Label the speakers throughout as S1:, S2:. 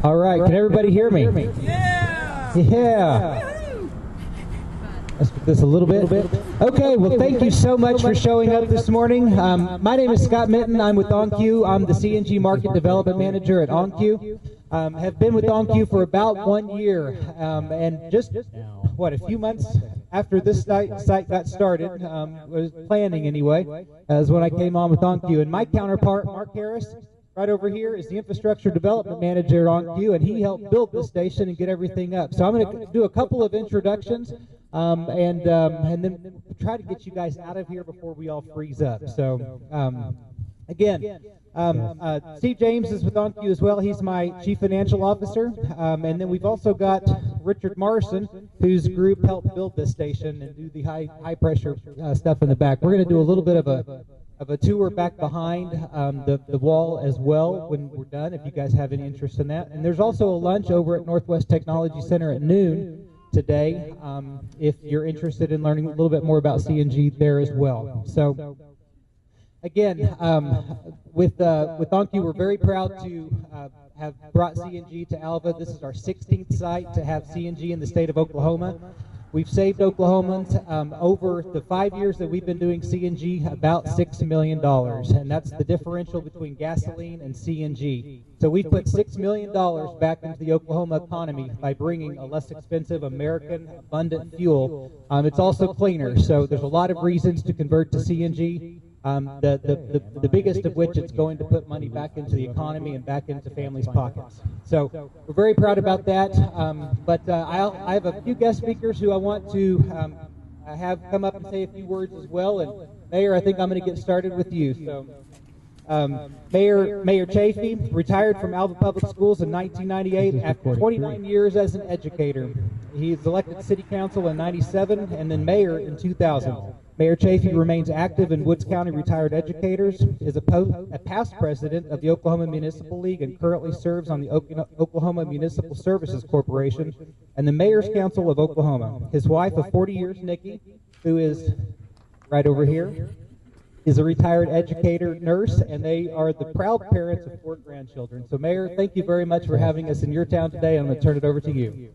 S1: All right, can everybody hear me? Yeah! Yeah! Let's put this a little bit. Okay, well, thank you so much for showing up this morning. My name is Scott Minton. I'm with Oncue. I'm the CNG Market Development Manager at Oncue. Have been with Oncue for about 1 year, and just, a few months after this site got started, was planning anyway, is when I came on with Oncue. And my counterpart, Mark Harris, right over here, is the Infrastructure Development Manager at Oncue, and he helped build this station and get everything up. So I'm going to do a couple of introductions, and then try to get you guys out of here before we all freeze up. So, again, Steve James is with Oncue as well. He's my Chief Financial Officer. And then we've also got Richard Morrison, whose group helped build this station and do the high pressure stuff in the back. We're going to do a little bit of a tour back behind the wall as well when we're done, if you guys have any interest in that. And there's also a lunch over at Northwest Technology Center at noon today, if you're interested in learning a little bit more about CNG there as well. So, again, with Oncue, we're very proud to have brought CNG to Alva. This is our 16th site to have CNG in the state of Oklahoma. We've saved Oklahomans over the 5 years that we've been doing CNG about $6 million, and that's the differential between gasoline and CNG. So we've put $6 million back into the Oklahoma economy by bringing a less expensive American abundant fuel. It's also cleaner, so there's a lot of reasons to convert to CNG. The biggest of which it's going to put money back into the economy and back into families' pockets. So we're very proud about that. But I have a few guest speakers who I want to have come up and say a few words as well. And Mayor, I think I'm going to get started with you. So Mayor Chafee retired from Alva Public Schools in 1998 after 29 years as an educator. He was elected to City Council in '97 and then Mayor in 2000. Mayor Chafee remains active in Woods County Retired Educators, is a past president of the Oklahoma Municipal League, and currently serves on the Oklahoma Municipal Services Corporation and the Mayor's Council of Oklahoma. His wife of 40 years, Nikki, who is right over here, is a retired educator, nurse, and they are the proud parents of 4 grandchildren. So, Mayor, thank you very much for having us in your town today. I'm going to turn it over to you.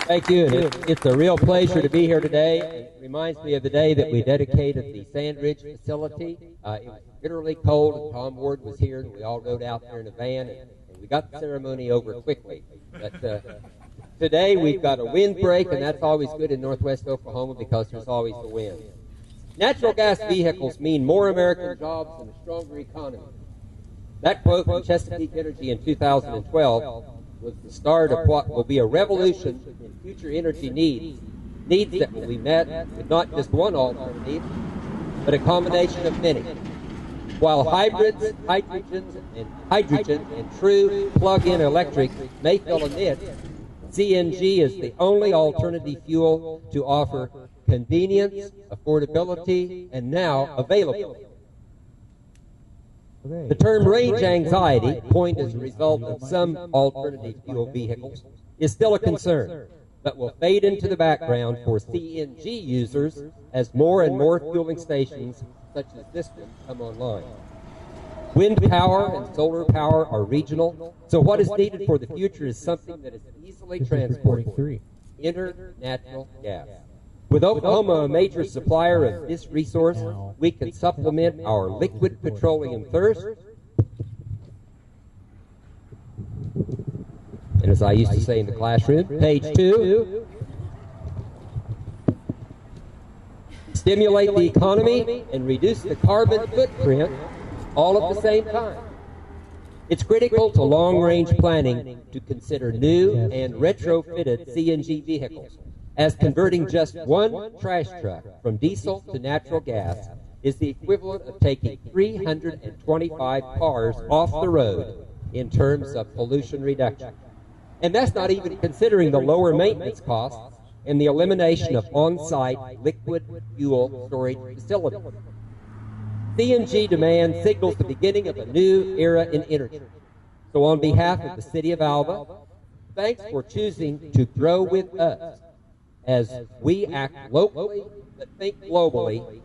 S2: Thank you. It's a real pleasure to be here today. It reminds me of the day that we dedicated the Sandridge facility. It was bitterly cold, and Tom Ward was here, and we all rode out there in a van, and we got the ceremony over quickly. But today we've got a wind break, and that's always good in northwest Oklahoma because there's always the wind. Natural gas vehicles mean more American jobs and a stronger economy. That quote from Chesapeake Energy in 2012 was the start of what will be a revolution in future energy needs that will be met with not just one alternative, but a combination of many. While hybrids, hydrogen, and true plug-in electric may fill a niche, CNG is the only alternative fuel to offer convenience, affordability, and now availability. The term range anxiety, coined as a result of some alternative fuel vehicles, is still a concern, but will fade into the background for CNG users as more and more fueling stations such as this one come online. Wind power and solar power are regional, so what is needed for the future is something that is easily transportable. Enter natural gas. With Oklahoma a major supplier of this resource, we can supplement our liquid petroleum thirst. And as I used to say in the classroom, page 2, stimulate the economy and reduce the carbon footprint all at the same time. It's critical to long-range planning to consider new and retrofitted CNG vehicles, as converting just one trash truck from diesel to natural gas is the equivalent of taking 325 cars off the road in terms of pollution reduction. And that's not even considering the lower maintenance costs and the elimination of on-site liquid fuel storage facilities. CNG demand signals the beginning of a new era in energy. So on behalf of the City of Alva, thanks for choosing to grow with us as we act locally but think globally,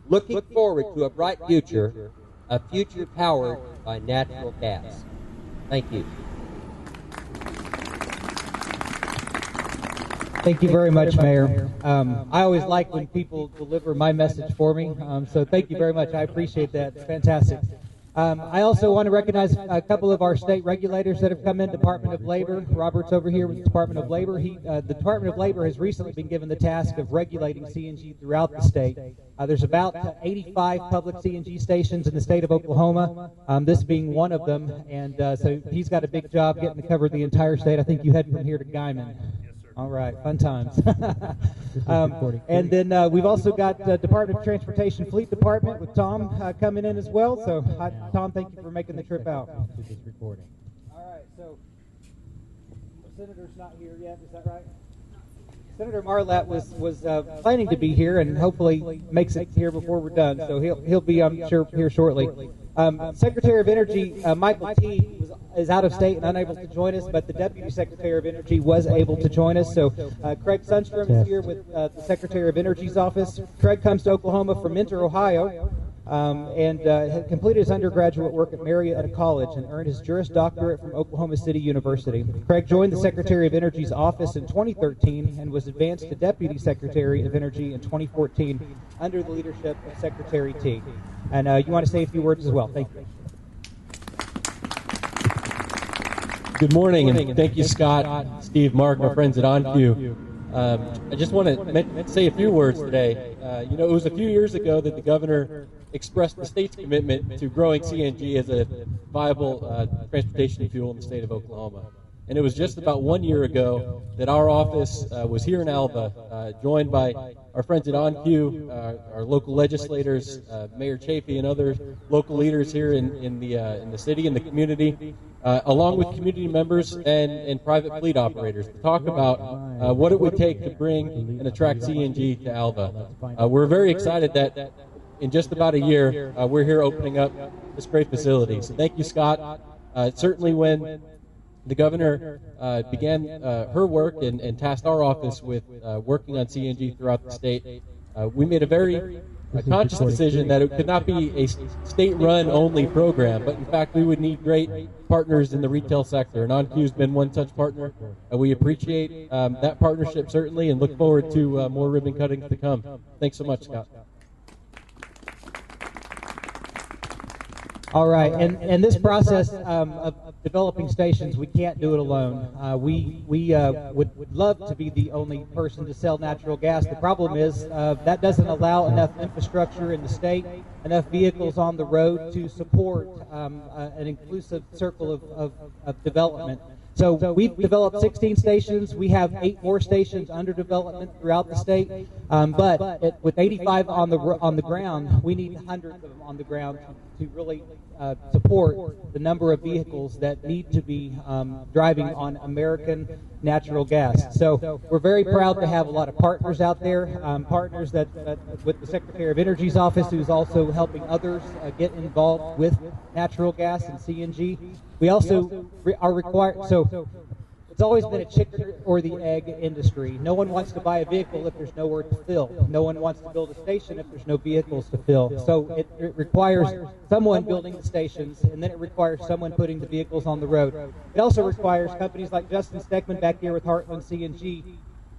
S2: looking forward to a bright future, a future powered by natural gas. Thank you.
S1: Thank you very much, Mayor. I always like when people deliver my message for me, so thank you very much. I appreciate that. It's fantastic. I also want to recognize a couple of our state regulators that have come in. Department of Labor. Robert's over here with the Department of Labor. The Department of Labor has recently been given the task of regulating CNG throughout the state. There's about 85 public CNG stations in the state of Oklahoma, this being one of them, and so he's got a big job getting to cover the entire state. I think you head from here to Guyman. All right, fun times. And then we've also got Department of Transportation Fleet Department with Tom coming in as well. So, Tom, thank you for making the trip out. All right, so the Senator's not here yet, is that right? Senator Marlatt was planning to be here and hopefully makes it here before we're done. So he'll be, I'm sure, here shortly. Secretary of Energy Michael T. is out of state and unable to join us, but the Deputy Secretary of Energy was able to join us. So Craig Sundstrom is here with the Secretary of Energy's office. Craig comes to Oklahoma from Mentor, Ohio, and had completed his undergraduate work at Marietta College and earned his Juris Doctorate from Oklahoma City University. Craig joined the Secretary of Energy's office in 2013 and was advanced to Deputy Secretary of Energy in 2014 under the leadership of Secretary T. And you want to say a few words as well. Thank you.
S3: Good morning, and thank you, Scott, Steve, Mark, my friends at OnCue. I just want to say a few words today. You know, it was a few years ago that the governor expressed the state's commitment to growing CNG as a viable transportation fuel in the state of Oklahoma. And it was just about 1 year ago that our office was here in Alva, joined by our friends at OnCue, our local legislators, Mayor Chafee, and other local leaders here in the city and the community, along with community members and private fleet operators, to talk about what it would take to bring and attract CNG to Alva. We're very excited that in just about a year, we're here opening up this great facility. So thank you, Scott. Certainly when the governor began her work and tasked our office with working on CNG throughout the state, we made a very conscious decision that it could not be a state-run only program, but in fact we would need great partners in the retail sector, and OnCue has been one such partner. We appreciate that partnership certainly and look forward to more ribbon cuttings to come. Thanks so much, Scott.
S1: All right, and this process of developing stations, we can't do it alone. We would love to be the only person to sell natural gas. The problem is that doesn't allow enough infrastructure in the state, enough vehicles on the road to support an inclusive circle of development. So we've developed 16 stations. We have 8 more stations under development throughout the state. But with 85 on the ground, we need hundreds of them on the ground to really support the number of vehicles that need to be driving on American natural gas. So we're very proud to have a lot of partners out there, partners that with the Secretary of Energy's office, who's also helping others get involved with natural gas and CNG. We also are required, so it's always been a chicken or the egg industry. No one wants to buy a vehicle if there's nowhere to fill. No one wants to build a station if there's no vehicles to fill. So it requires someone building the stations, and then it requires someone putting the vehicles on the road. It also requires companies like Justin Steckman back here with Heartland CNG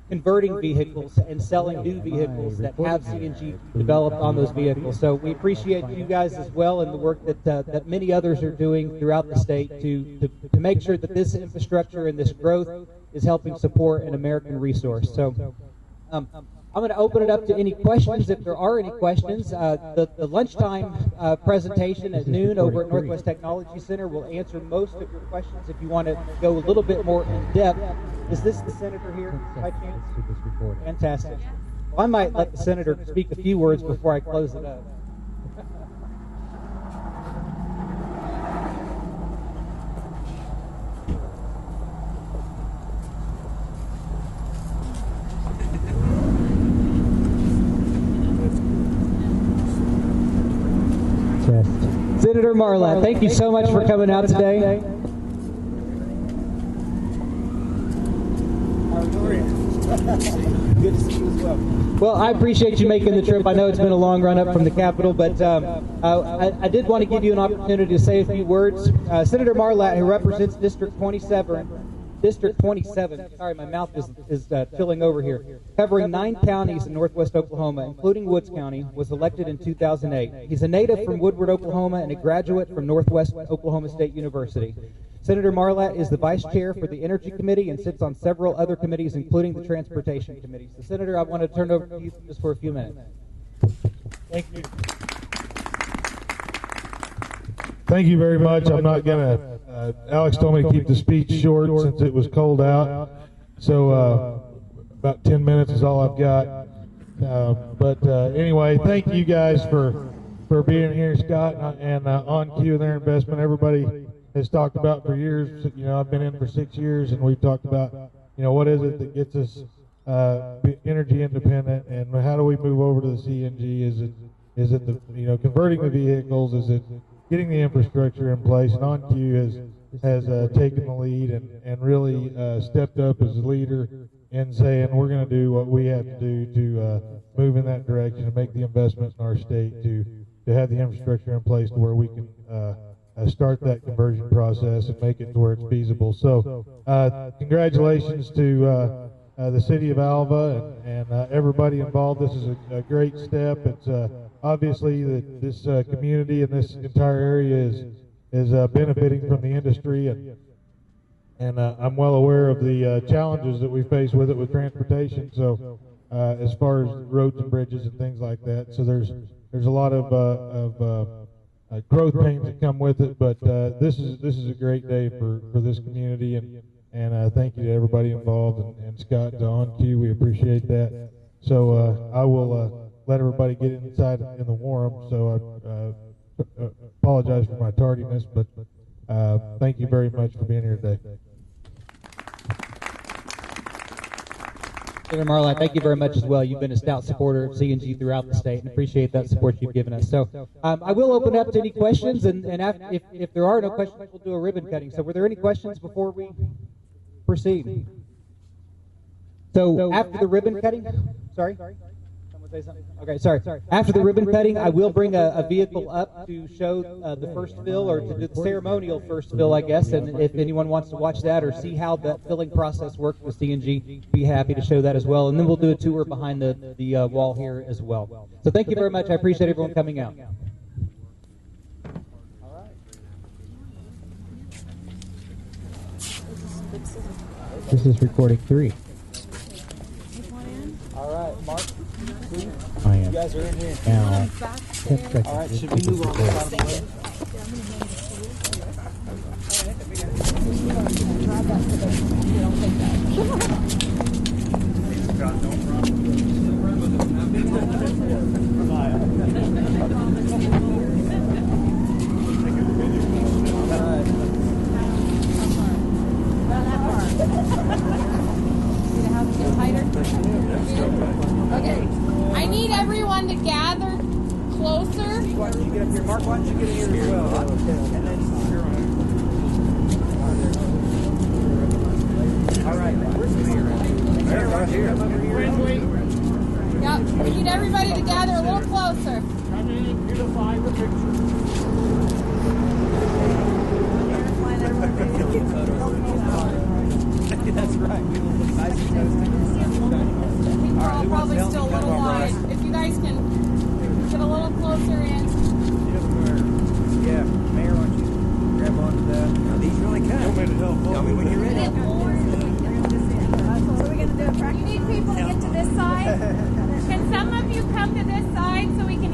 S1: converting vehicles and selling new vehicles that have CNG developed on those vehicles. So we appreciate you guys as well and the work that many others are doing throughout the state to make sure that this infrastructure and this growth is helping support an American resource. So I'm going to open it up to any questions, if there are any questions. The lunchtime presentation at noon over at Northwest Technology Center will answer most of your questions. If you want to go a little bit more in depth, is this the senator here by chance? Fantastic. Well, I might let the senator speak a few words before I close it up. Senator Marlatt, thank you so much for coming out today.
S4: Good to see you as well.
S1: Well, I appreciate you making the trip. I know it's been a long run up from the Capitol, but I did want to give you an opportunity to say a few words. Senator Marlatt, who represents District 27, sorry, my mouth is filling over here, covering 9 counties in northwest Oklahoma, including Woods County, was elected in 2008. He's a native from Woodward, Oklahoma, and a graduate from Northwest Oklahoma State University. Senator Marlatt is the vice chair for the Energy Committee and sits on several other committees, including the Transportation Committee. So, Senator, I want to turn it over to you just for a few minutes.
S5: Thank you. Thank you very much. I'm not going to, Alex told me to keep the speech short since it was cold out. So about 10 minutes is all I've got. But anyway, thank you guys for being here, Scott, and OnCue and their investment. Everybody has talked about for years. You know, I've been in for 6 years, and we've talked about, you know, what is it that gets us energy independent, and how do we move over to the CNG? Is it the, you know, converting the vehicles? Is it getting the infrastructure in place? And OnCue has taken the lead and really stepped up as a leader in saying we're going to do what we have to do to move in that direction and make the investments in our state to have the infrastructure in place to where we can start that conversion process and make it to where it's feasible. So congratulations to the city of Alva and everybody involved. This is a great step. It's obviously that this community and this entire area is benefiting from the industry, and I'm well aware of the challenges that we face with it with transportation. So as far as roads and bridges and things like that, so there's a lot of growth pains that come with it, but this is a great day for this community, and thank you to everybody involved, and Scott, OnCue, we appreciate that. So I will let everybody get inside in the warm, so I apologize for my tardiness, but thank you very much for being here today.
S1: Senator Marlatt, thank you very much as well. You've been a stout supporter of CNG throughout the state, and appreciate that support you've given us. So I will open up to any questions, and if there are no questions, we'll do a ribbon cutting. So were there any questions before we proceed? So after the ribbon cutting, sorry? Someone say something? Okay, sorry. After the ribbon cutting, I will bring a vehicle up to show the first fill, or to do the ceremonial first fill, I guess, and if anyone wants to watch that or see how that filling process works with CNG, be happy to show that as well. And then we'll do a tour behind the wall here as well. So thank you very much. I appreciate everyone coming out. This is recording 3.
S4: All right, Mark.
S1: I am.
S4: You guys are in here.
S1: Now, 10 seconds.
S4: All right, should we move on to the bottom way?
S6: Okay, I need everyone to gather closer.
S4: Why don't you get up here? Mark, why don't you get in here as well? And then all right. Right here.
S6: Yep, we need everybody to gather a little closer.
S4: Come in, beautify the picture. That's right. We will look nice and toasty.
S6: We're all probably still a little wide. If you guys can get a little closer in.
S4: Yeah, Mayor, why don't you grab onto that? Now, these really cut. Tell me when you're ready.
S6: So we're going to do a practice. You need people to get to this side. Can some of you come to this side so we can